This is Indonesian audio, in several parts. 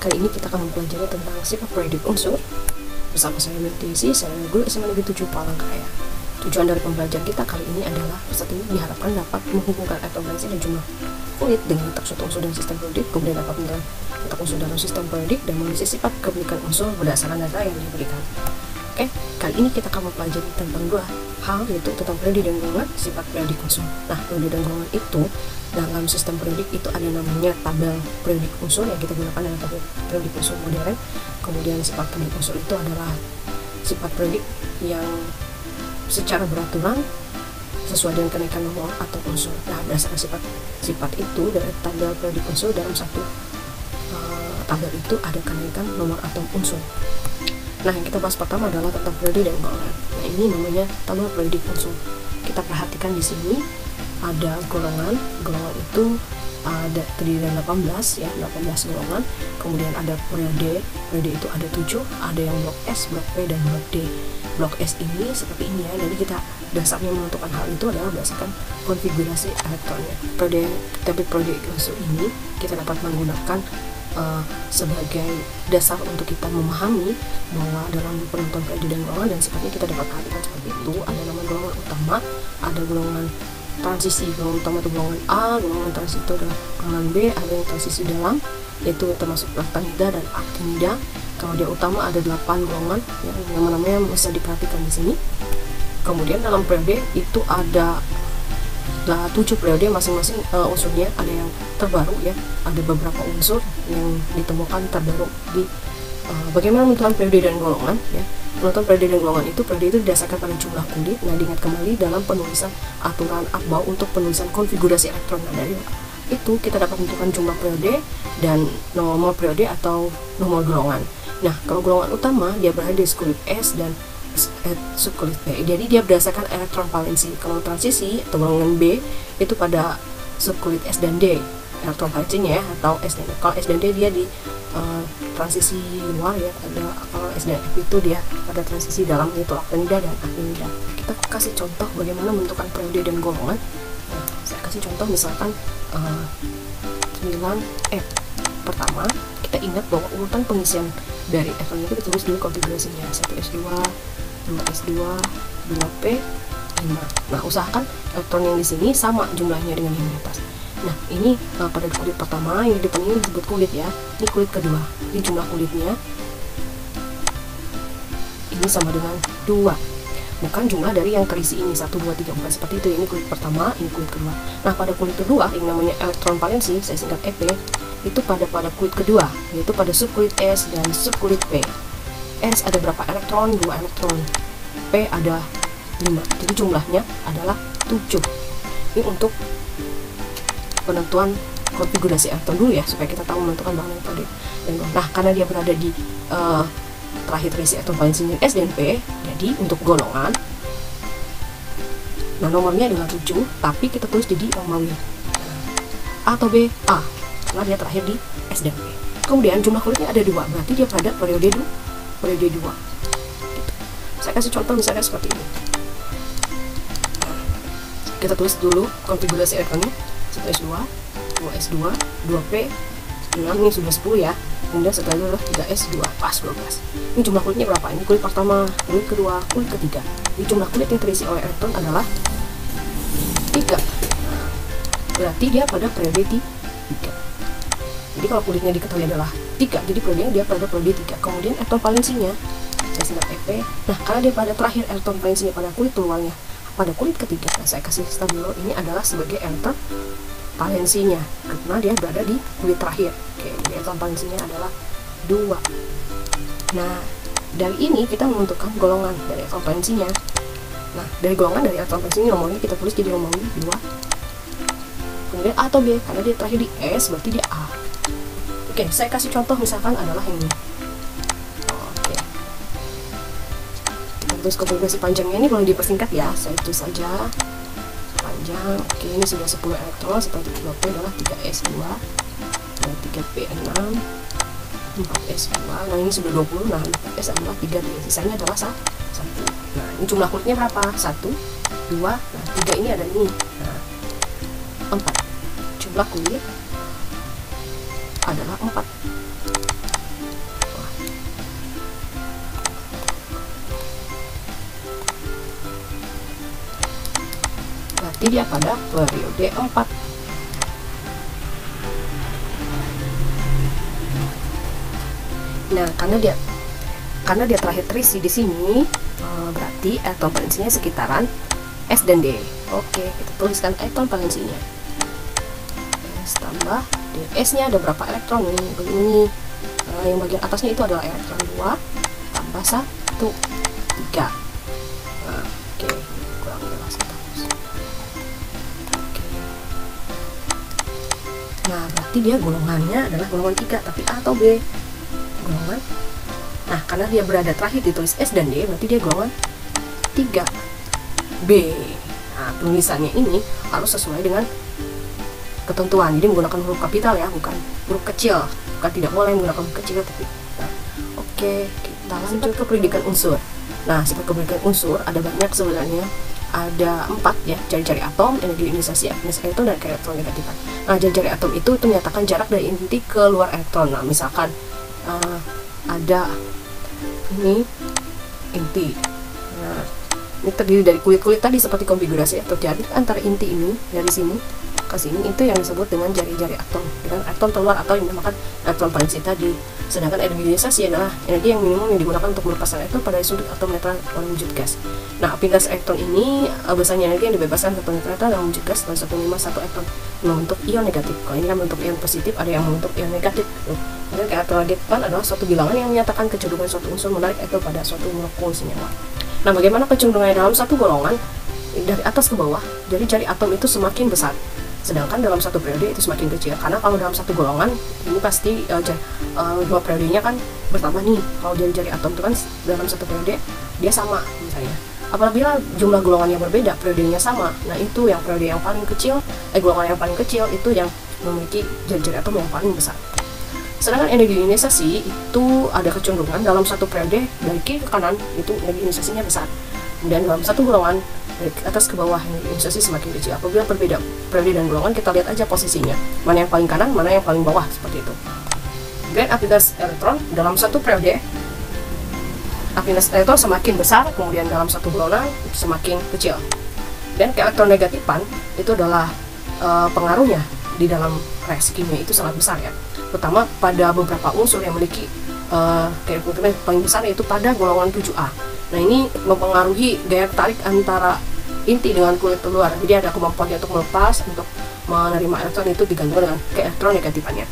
Kali ini kita akan mempelajari tentang sifat periodik unsur bersama saya Mutiasi, saya guru SMA Negeri 7 Palangkaraya. Tujuan dari pembelajaran kita kali ini adalah peserta ini diharapkan dapat menghubungkan atom valensi dan jumlah kulit dengan letak suatu unsur dan sistem periodik, kemudian dapat menentukan letak unsur dalam sistem periodik dan menganalisis sifat kepemilikan unsur berdasarkan data yang diberikan. Oke, kali ini kita akan mempelajari tentang dua hal, yaitu tentang periodik dan golongan sifat periodik unsur. Nah, periodik dan golongan itu dalam sistem periodik itu ada namanya tabel periodik unsur yang kita gunakan dalam tabel periodik unsur modern. Kemudian sifat periodik unsur itu adalah sifat periodik yang secara beraturan sesuai dengan kenaikan nomor atau unsur. Nah, berdasarkan sifat itu dari tabel periodik unsur, dalam satu tabel itu ada kenaikan nomor atom unsur. Nah, yang kita bahas pertama adalah tentang periodik dan golongan. Nah, ini namanya tabel periodik unsur. Kita perhatikan di sini ada golongan. Golongan itu ada terdiri dari 18 ya, 18 golongan. Kemudian ada periode. Periode itu ada 7, ada yang blok S, blok P, dan blok D. Blok S ini seperti ini ya. Jadi kita dasarnya menentukan hal itu adalah berdasarkan konfigurasi elektronnya. Tabel periodik unsur ini kita dapat menggunakan sebagai dasar untuk kita memahami bahwa dalam penentuan periodik dan golongan dan sifatnya kita dapat perhatikan seperti itu. Ada nama golongan utama, ada golongan transisi. Golongan utama itu golongan A, golongan transisi itu adalah golongan B, ada yang transisi dalam, yaitu termasuk lactanida dan actinida. Kemudian utama ada 8 golongan yang nama-namanya bisa diperhatikan di sini. Kemudian dalam periode itu ada 7 periode, masing-masing unsurnya ada yang terbaru ya, ada beberapa unsur yang ditemukan terbaru di bagaimana menentukan periode dan golongan ya. Menentukan periode dan golongan itu, periode itu didasarkan pada jumlah kulit. Nah, diingat kembali dalam penulisan aturan Akbau untuk penulisan konfigurasi elektron. Nah, dari itu kita dapat menentukan jumlah periode dan nomor periode atau nomor golongan. Nah, kalau golongan utama dia berada di subkulit S dan subkulit P. Jadi dia berdasarkan elektron valensi. Kalau transisi atau golongan B itu pada subkulit S dan D elektron valensinya ya, atau S dan D. Kalau S dan D dia di transisi luar ya. Ada kalau S dan F itu dia pada transisi dalam, yaitu lactanida dan actinida. Kita kasih contoh bagaimana menentukan periode dan golongan. Nah, saya kasih contoh misalkan 9F. Pertama, kita ingat bahwa urutan pengisian dari elektron itu ditulis dulu konfigurasinya, 1s2, 2s2, 2p, 5. Nah, usahakan elektron yang di sini sama jumlahnya dengan yang di atas. Nah, ini pada kulit pertama yang di depan ini disebut kulit ya. Ini kulit kedua. Ini jumlah kulitnya ini sama dengan 2. Bukan jumlah dari yang terisi ini 1, 2, 3, 4 seperti itu. Ini kulit pertama, ini kulit kedua. Nah, pada kulit kedua yang namanya elektron valensi, saya singkat EP, itu pada kulit kedua, yaitu pada subkulit S dan subkulit P. S ada berapa elektron? 2 elektron. P ada 5. Jadi jumlahnya adalah 7. Ini untuk penentuan konfigurasi elektron dulu ya, supaya kita tahu menentukan bahan periode dan golongan. Nah, karena dia berada di terakhir terisi elektron valensinya S dan P, jadi untuk golongan, nah nomornya adalah 7, tapi kita tulis jadi Romawi A atau B, A, karena dia terakhir di S dan P. Kemudian jumlah kulitnya ada 2, berarti dia pada periode 2 gitu. Saya kasih contoh misalnya seperti ini. Kita tulis dulu konfigurasi elektronnya, 1s2, 2s2, 2p, 6, ini sudah 10 ya. Kemudian setelah itu adalah 3s2, pas 12. Ini jumlah kulitnya berapa? Ini kulit pertama, kulit kedua, kulit ketiga. Ini jumlah kulit yang terisi oleh elektron adalah 3. Berarti dia pada periode 3. Jadi kalau kulitnya diketahui adalah 3, jadi periodenya dia pada periode 3. Kemudian elektron valensinya, saya singkat EP. Nah, karena dia pada terakhir elektron valensinya pada kulit luarnya pada kulit ketiga, nah saya kasih stabilo ini adalah sebagai elektron valensinya karena dia berada di kulit terakhir. Oke, jadi elektron valensinya adalah 2. Nah, dari ini kita menentukan golongan dari elektron valensinya. Nah, dari golongan dari elektron valensinya nomornya kita tulis jadi Romawi 2. Kemudian A atau B, karena dia terakhir di S berarti dia A. Oke, saya kasih contoh misalkan adalah yang ini. Oke, kita tulis konfigurasi panjangnya ini boleh dipersingkat ya, saya tulis saja panjang. Oke, ini sudah 10 elektron, setelah itu 2P adalah 3s2, 3p6, 4s2. Nah, ini sudah 20. Nah, 4s adalah 3, sisanya adalah 1. Nah, ini jumlah kulitnya berapa? 1, 2, nah 3 ini ada ini. Nah, 4. Jumlah kulit adalah 4. berarti dia pada periode 4. Nah, karena dia terakhir terisi di sini, berarti atom valensinya sekitaran S dan D. Oke, kita tuliskan atom valensinya. S tambah D. S-nya ada berapa elektron nih? Begini. Yang bagian atasnya itu adalah elektron 2 tambah 1, 3. Oke, kurang jelas. Oke. Nah, berarti dia golongannya adalah golongan 3, tapi A atau B? Golongan. Nah, karena dia berada terakhir ditulis S dan D, berarti dia golongan 3 B. Nah, tulisannya ini harus sesuai dengan ketentuan. Jadi menggunakan huruf kapital ya, bukan huruf kecil. Bukan tidak boleh menggunakan huruf kecil, tapi oke, kita lanjut ke pendidikan unsur. Nah, sifat pendidikan unsur ada banyak sebenarnya. Ada 4 ya, jari-jari atom, energi ionisasi, afinitas elektron, dan elektronegatifan. Nah, jari-jari atom itu menyatakan jarak dari inti ke luar elektron. Nah, misalkan ada ini inti. Nah, ini terdiri dari kulit-kulit tadi seperti konfigurasi atau jarak antara inti ini dari sini ke sini, itu yang disebut dengan jari-jari atom, dengan elektron keluar atau yang dinamakan elektron valensi tadi. Sedangkan energi ionisasi adalah energi yang minimum yang digunakan untuk melepaskan elektron pada sudut atom netral dalam wujud gas. Nah, afinitas elektron ini biasanya energi yang dibebaskan ke netral dalam wujud gas pada 1,51 elektron membentuk ion negatif. Kalau ini kan membentuk ion positif, ada yang membentuk ion negatif. Kemudian elektronegatifan adalah suatu bilangan yang menyatakan kecenderungan suatu unsur menarik elektron pada suatu molekul senyawa. Nah, bagaimana kecenderungannya dalam satu golongan dari atas ke bawah? Jadi jari atom itu semakin besar, sedangkan dalam satu periode itu semakin kecil. Karena kalau dalam satu golongan ini pasti dua periodenya kan bertambah nih. Kalau jari-jari atom itu kan dalam satu periode dia sama misalnya. Apabila jumlah golongannya berbeda, periodenya sama. Nah, itu yang periode yang paling kecil, golongan yang paling kecil itu yang memiliki jari-jari atom yang paling besar. Sedangkan energi ionisasi itu ada kecenderungan dalam satu periode dari kiri ke kanan itu energi ionisasinya besar. Dan dalam satu golongan dari atas ke bawah energi ionisasi semakin kecil. Apabila berbeda periode dan golongan, kita lihat aja posisinya, mana yang paling kanan, mana yang paling bawah, seperti itu. Dan afinitas elektron dalam satu periode, afinitas elektron semakin besar, kemudian dalam satu golongan semakin kecil. Dan elektronegatifan itu adalah pengaruhnya di dalam reaksi kimia itu sangat besar ya, terutama pada beberapa unsur yang memiliki keelektronifan paling besar, yaitu pada golongan 7A. Nah, ini mempengaruhi daya tarik antara inti dengan kulit luar. Jadi ada kemampuannya untuk melepas, untuk menerima elektron itu digantungkan dengan keelektronegatifannya.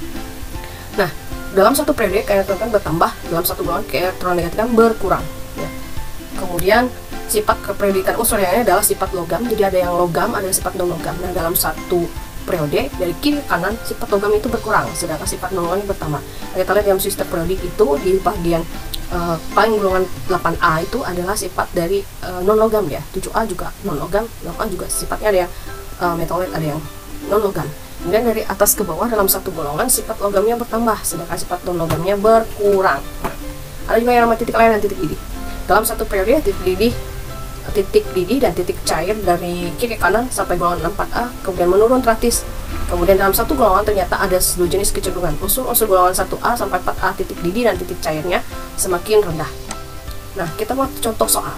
Nah, dalam satu periode keelektronifan bertambah, dalam satu golongan keelektronegatifannya berkurang ya. Kemudian sifat keperiodikan unsur yang adalah sifat logam. Jadi ada yang logam, ada yang sifat non logam. Nah, dalam satu periode dari kiri ke kanan sifat logam itu berkurang, sedangkan sifat non logam bertambah. Kita lihat dalam sistem periodik itu di bagian paling golongan 8A itu adalah sifat dari non logam ya. 7A juga non logam, 8A juga sifatnya ada yang metalit, ada yang non logam. Kemudian dari atas ke bawah dalam satu golongan sifat logamnya bertambah, sedangkan sifat non logamnya berkurang. Ada juga yang nama titik lain dan titik didih. Dalam satu periode titik didih dan titik cair dari kiri ke kanan sampai golongan 4A kemudian menurun drastis. Kemudian dalam satu golongan ternyata ada dua jenis kecenderungan. Unsur-unsur golongan 1A sampai 4A titik didih dan titik cairnya semakin rendah. Nah, kita buat contoh soal.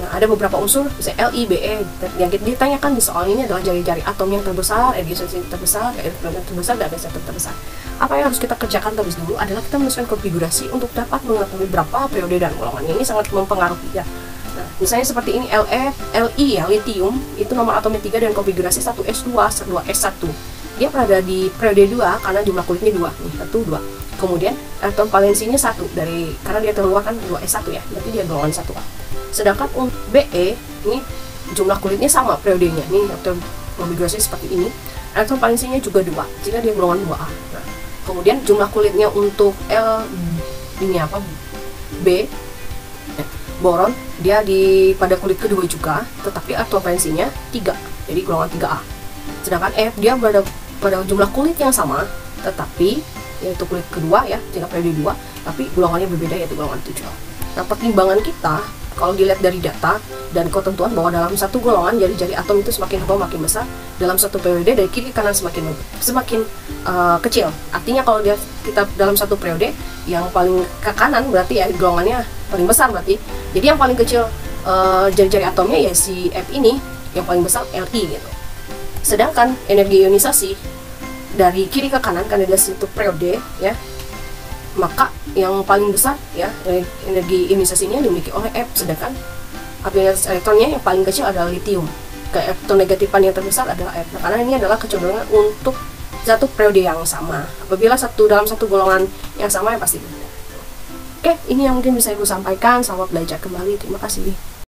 Nah, ada beberapa unsur, misalnya Li, Be, yang ditanyakan di soal ini adalah jari-jari atom yang terbesar, energi ionisasi terbesar, elektron terbesar, dan resistor terbesar. Apa yang harus kita kerjakan terlebih dulu adalah kita menuliskan konfigurasi untuk dapat mengetahui berapa periode dan golongan. Ini sangat mempengaruhi ya. Nah, misalnya seperti ini Li ya, litium, itu nomor atomnya 3 dan konfigurasi 1s2, 2s1. Dia berada di periode 2 karena jumlah kulitnya 2, nih, 1, 2. Kemudian elektron valensinya 1 karena dia keluar kan 2s1 ya, berarti dia golongan 1A. Sedangkan untuk Be ini jumlah kulitnya sama periodenya, nih elektron konfigurasi seperti ini. Elektron valensinya juga 2, jika dia golongan 2A. Nah, kemudian jumlah kulitnya untuk B boron, dia pada kulit kedua juga, tetapi elektron valensinya 3, jadi golongan 3A. Sedangkan F dia pada jumlah kulit yang sama, tetapi yaitu kulit kedua ya, jika periode 2, tapi golongannya berbeda, yaitu golongan 7A. Nah, pertimbangan kita kalau dilihat dari data dan ketentuan bahwa dalam satu golongan jari-jari atom itu semakin ke bawah makin besar, dalam satu periode dari kiri ke kanan semakin kecil. Artinya kalau kita dalam satu periode yang paling ke kanan berarti ya golongannya paling besar berarti. Jadi yang paling kecil jari-jari atomnya ya si F ini, yang paling besar Li gitu. Sedangkan energi ionisasi dari kiri ke kanan karena dia satu periode ya, maka yang paling besar ya energi ionisasi ini dimiliki oleh F, sedangkan afinitas elektronnya yang paling kecil adalah litium. Elektronegatifan yang terbesar adalah F. Nah, karena ini adalah kecenderungan untuk satu periode yang sama. Apabila dalam satu golongan yang sama ya pasti beda. Oke, ini yang mungkin bisa Ibu sampaikan. Selamat belajar kembali. Terima kasih.